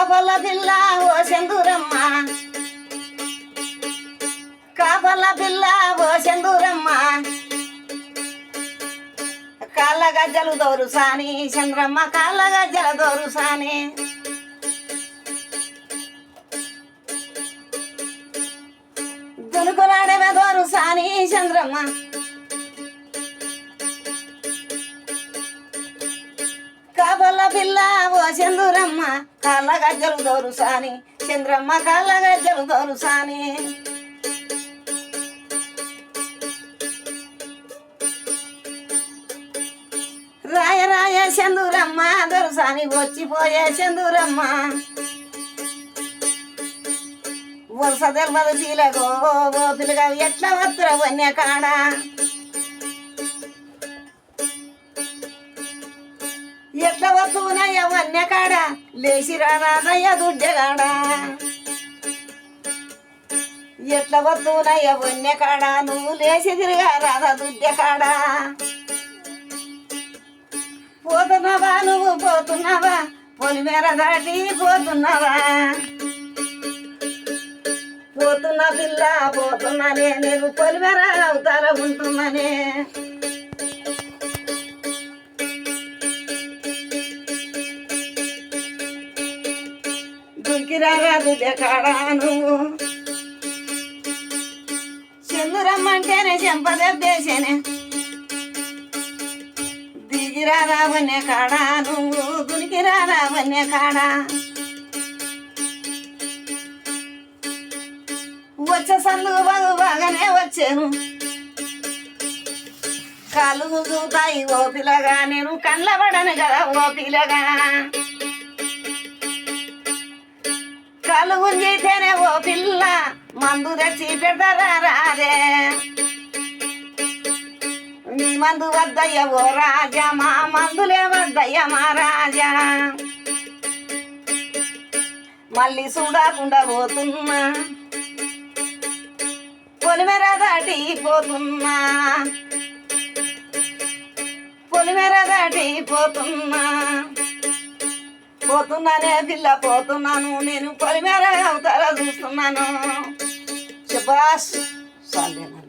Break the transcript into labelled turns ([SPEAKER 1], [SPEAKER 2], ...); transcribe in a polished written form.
[SPEAKER 1] కాపల పిల్ల ఓ సెందూరమ్మ కాపల పిల్ల ఓ సెందూరమ్మ కాళ్ళ గజ్జలు దోరు సాని చంద్రమ్మ కాళ్ళ గజ్జల దోరు సాని దునుకులాడేవే దోరు సాని చంద్రమ్మ కాపల పిల్ల ఓ చందూరమ్మ కాళ్ళ గజ్జలు దోరు సాని చంద్రమ్మ కాళ్ళ గజ్జలు దోరు సాని రాయ రాయ చందూరమ్మ దొరసాని వచ్చిపోయే చందూరమ్మ వరుస తెలవదు తీలగో ఓ పిల్లగా ఎట్లా వత్తుర వన్య కాడ ఎట్లా వస్తువునయ్య వన్య కాడ లేచి రానయ్య దుడ్డెగాడ ఎట్లా వస్తువునయ్య వన్య కాడ నువ్వు లేచి తిరిగా రాదా దుడ్డెకాడ పోతున్నావా నువ్వు పోతున్నావా పొలిమేర దాటి పోతున్నావా పోతున్నా పిల్ల పోతున్నానే నేను పొలిమేర అవతార ఉంటున్నానే దుక్కిరాగా దుడ్డెకాడా నువ్వు చందురమ్మంటేనే చెంపదెబ్బేసేనే దిగిరారా వన్య కాడా నువ్వు దునికిరారా వన్య కాడా వచ్చే సందు బాగానే వచ్చాను కాళ్ళు చూతాయి ఓ పిల్లగా నేను కళ్ళబడను కదా ఓ పిల్లగా కాళ్ళు గుంజితేనే ఓ పిల్ల మందు తెచ్చి పెడతారా రాదే నీ మందు వద్దయ్య ఓ రాజా మా మందులే వద్దయ్య మా రాజా మళ్ళీ చూడకుండా పోతున్నా పొలిమేర దాటి పోతున్నా పొలిమేర దాటి పోతున్నా పోతున్నానే పిల్ల పోతున్నాను నేను పొలిమేర అవతార చూస్తున్నాను శభాష్ చాలేనా.